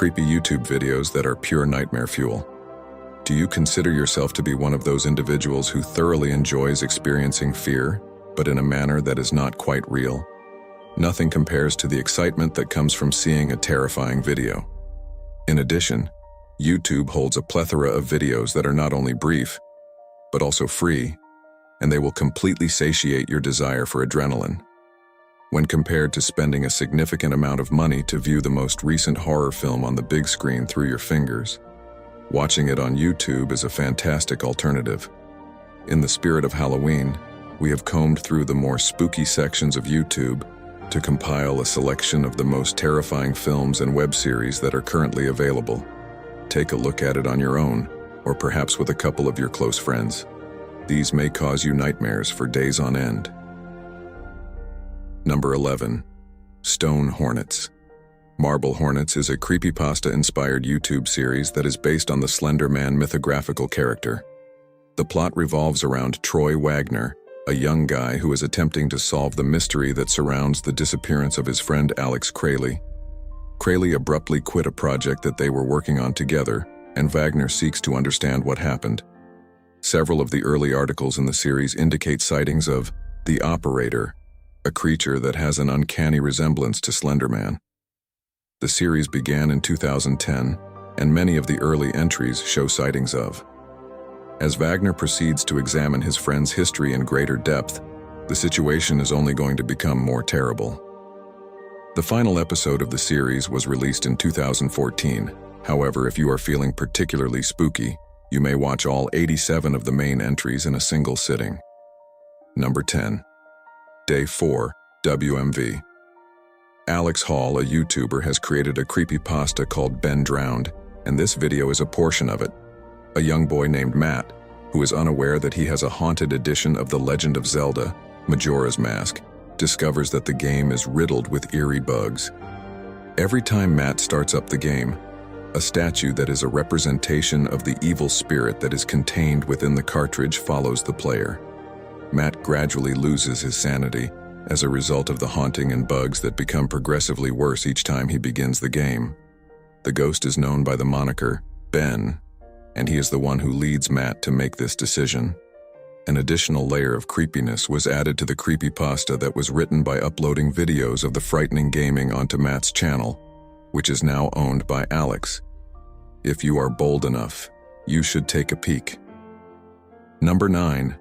creepy YouTube videos that are pure nightmare fuel. Do you consider yourself to be one of those individuals who thoroughly enjoys experiencing fear, but in a manner that is not quite real? Nothing compares to the excitement that comes from seeing a terrifying video. In addition, YouTube holds a plethora of videos that are not only brief, but also free, and they will completely satiate your desire for adrenaline. When compared to spending a significant amount of money to view the most recent horror film on the big screen through your fingers, watching it on YouTube is a fantastic alternative. In the spirit of Halloween, we have combed through the more spooky sections of YouTube to compile a selection of the most terrifying films and web series that are currently available. Take a look at it on your own, or perhaps with a couple of your close friends. These may cause you nightmares for days on end. Number 11. Stone Hornets. Marble Hornets is a creepypasta-inspired YouTube series that is based on the Slender Man mythographical character. The plot revolves around Troy Wagner, a young guy who is attempting to solve the mystery that surrounds the disappearance of his friend Alex Crayley. Crayley abruptly quit a project that they were working on together, and Wagner seeks to understand what happened. Several of the early articles in the series indicate sightings of the Operator, a creature that has an uncanny resemblance to Slender Man. The series began in 2010, and many of the early entries show sightings of. As Wagner proceeds to examine his friend's history in greater depth, the situation is only going to become more terrible. The final episode of the series was released in 2014. However, if you are feeling particularly spooky, you may watch all 87 of the main entries in a single sitting. Number 10. Day 4, WMV. Alex Hall, a YouTuber, has created a creepypasta called Ben Drowned, and this video is a portion of it. A young boy named Matt, who is unaware that he has a haunted edition of The Legend of Zelda, Majora's Mask, discovers that the game is riddled with eerie bugs. Every time Matt starts up the game, a statue that is a representation of the evil spirit that is contained within the cartridge follows the player. Matt gradually loses his sanity as a result of the haunting and bugs that become progressively worse each time he begins the game. The ghost is known by the moniker Ben, and he is the one who leads Matt to make this decision. An additional layer of creepiness was added to the creepypasta that was written by uploading videos of the frightening gaming onto Matt's channel, which is now owned by Alex. If you are bold enough, you should take a peek. Number 9.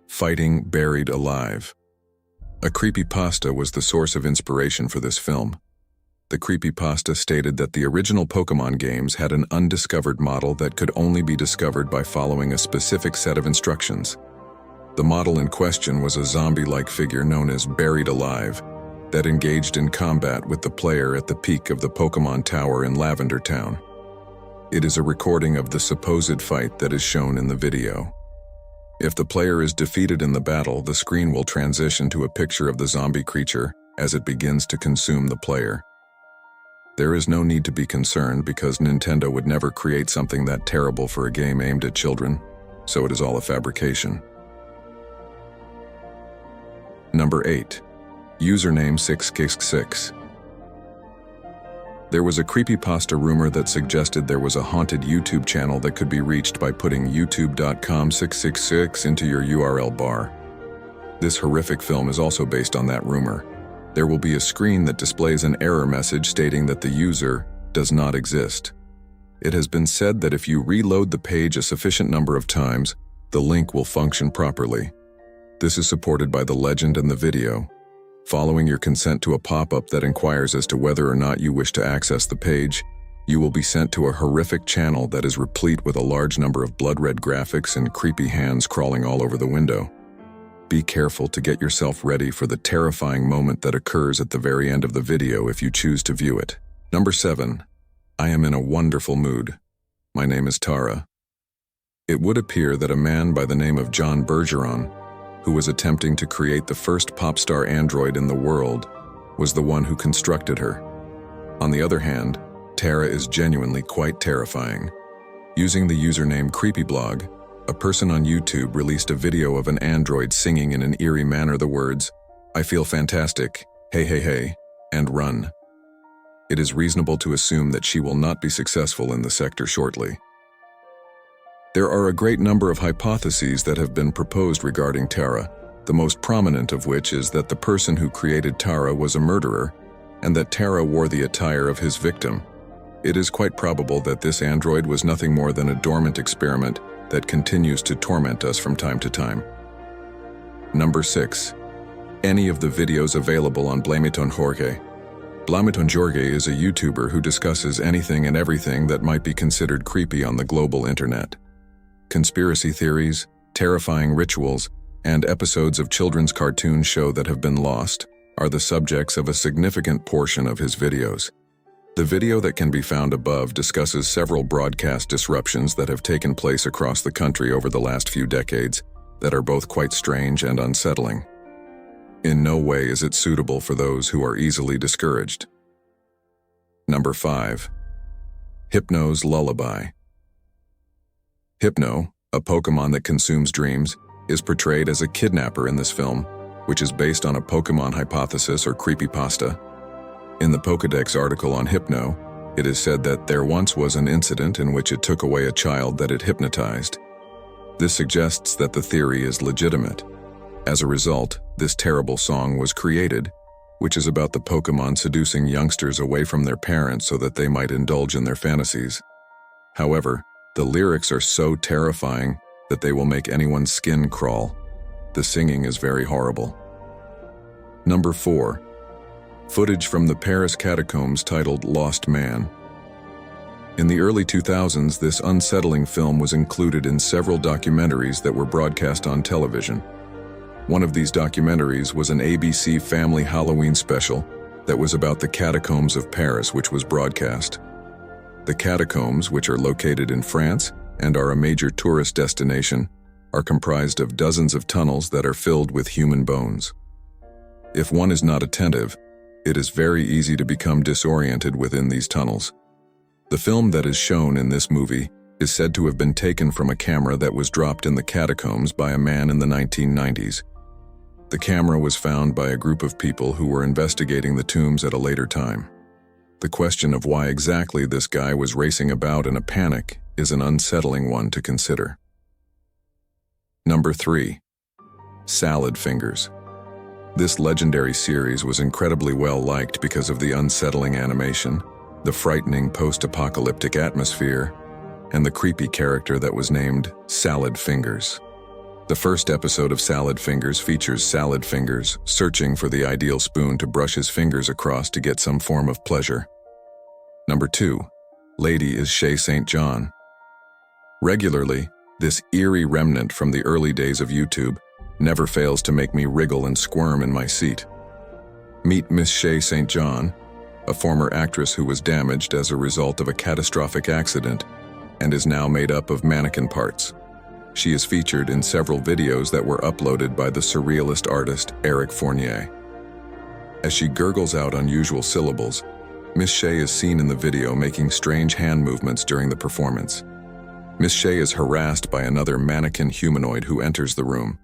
Fighting Buried Alive. A creepypasta was the source of inspiration for this film. The creepypasta stated that the original Pokemon games had an undiscovered model that could only be discovered by following a specific set of instructions. The model in question was a zombie-like figure known as Buried Alive that engaged in combat with the player at the peak of the Pokemon Tower in Lavender Town. It is a recording of the supposed fight that is shown in the video. If the player is defeated in the battle, the screen will transition to a picture of the zombie creature as it begins to consume the player. There is no need to be concerned because Nintendo would never create something that terrible for a game aimed at children, so it is all a fabrication. Number 8. Username 666. There was a creepypasta rumor that suggested there was a haunted YouTube channel that could be reached by putting youtube.com666 into your URL bar. This horrific film is also based on that rumor. There will be a screen that displays an error message stating that the user does not exist. It has been said that if you reload the page a sufficient number of times, the link will function properly. This is supported by the legend and the video. Following your consent to a pop-up that inquires as to whether or not you wish to access the page, you will be sent to a horrific channel that is replete with a large number of blood-red graphics and creepy hands crawling all over the window. Be careful to get yourself ready for the terrifying moment that occurs at the very end of the video if you choose to view it. Number 7. I am in a wonderful mood. My name is Tara. It would appear that a man by the name of John Bergeron, who was attempting to create the first pop star android in the world, was the one who constructed her. On the other hand, Tara is genuinely quite terrifying. Using the username CreepyBlog, a person on YouTube released a video of an android singing in an eerie manner the words, "I feel fantastic, hey hey hey," and "run." it is reasonable to assume that she will not be successful in the sector shortly. There are a great number of hypotheses that have been proposed regarding Tara, the most prominent of which is that the person who created Tara was a murderer, and that Tara wore the attire of his victim. It is quite probable that this android was nothing more than a dormant experiment that continues to torment us from time to time. Number 6. Any of the videos available on Blame It on Jorge. Blame It on Jorge is a YouTuber who discusses anything and everything that might be considered creepy on the global internet. Conspiracy theories, terrifying rituals, and episodes of children's cartoons show that have been lost are the subjects of a significant portion of his videos. The video that can be found above discusses several broadcast disruptions that have taken place across the country over the last few decades that are both quite strange and unsettling. In no way is it suitable for those who are easily discouraged. Number 5. Hypno's Lullaby. Hypno, a Pokemon that consumes dreams, is portrayed as a kidnapper in this film, which is based on a Pokemon hypothesis or creepypasta. In the Pokédex article on Hypno, it is said that there once was an incident in which it took away a child that it hypnotized. This suggests that the theory is legitimate. As a result, this terrible song was created, which is about the Pokemon seducing youngsters away from their parents so that they might indulge in their fantasies. However, the lyrics are so terrifying that they will make anyone's skin crawl. The singing is very horrible. Number 4. Footage from the Paris catacombs titled Lost Man. In the early 2000s, this unsettling film was included in several documentaries that were broadcast on television. One of these documentaries was an ABC Family Halloween special that was about the catacombs of Paris, which was broadcast. The catacombs, which are located in France and are a major tourist destination, are comprised of dozens of tunnels that are filled with human bones. If one is not attentive, it is very easy to become disoriented within these tunnels. The film that is shown in this movie is said to have been taken from a camera that was dropped in the catacombs by a man in the 1990s. The camera was found by a group of people who were investigating the tombs at a later time. The question of why exactly this guy was racing about in a panic is an unsettling one to consider. Number 3. Salad Fingers. This legendary series was incredibly well liked because of the unsettling animation, the frightening post-apocalyptic atmosphere, and the creepy character that was named Salad Fingers. The first episode of Salad Fingers features Salad Fingers searching for the ideal spoon to brush his fingers across to get some form of pleasure. Number 2. Lady is Shay St. John. Regularly, this eerie remnant from the early days of YouTube never fails to make me wriggle and squirm in my seat. Meet Miss Shay St. John, a former actress who was damaged as a result of a catastrophic accident and is now made up of mannequin parts. She is featured in several videos that were uploaded by the surrealist artist Eric Fournier. As she gurgles out unusual syllables, Miss Shay is seen in the video making strange hand movements during the performance. Miss Shay is harassed by another mannequin humanoid who enters the room.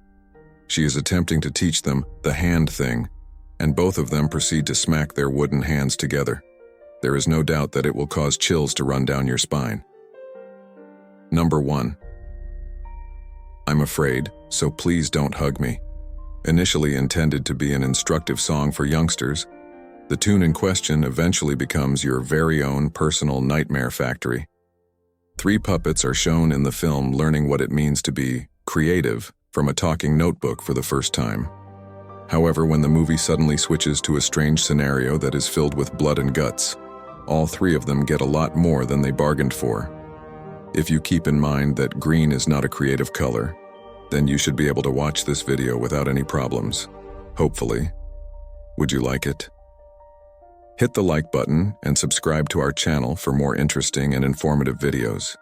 She is attempting to teach them the hand thing, and both of them proceed to smack their wooden hands together. There is no doubt that it will cause chills to run down your spine. Number 1. I'm afraid, so please don't hug me. Initially intended to be an instructive song for youngsters, the tune in question eventually becomes your very own personal nightmare factory. 3 puppets are shown in the film learning what it means to be creative from a talking notebook for the first time. However, when the movie suddenly switches to a strange scenario that is filled with blood and guts, all 3 of them get a lot more than they bargained for. If you keep in mind that green is not a creative color, then you should be able to watch this video without any problems. Hopefully. Would you like it? Hit the like button and subscribe to our channel for more interesting and informative videos.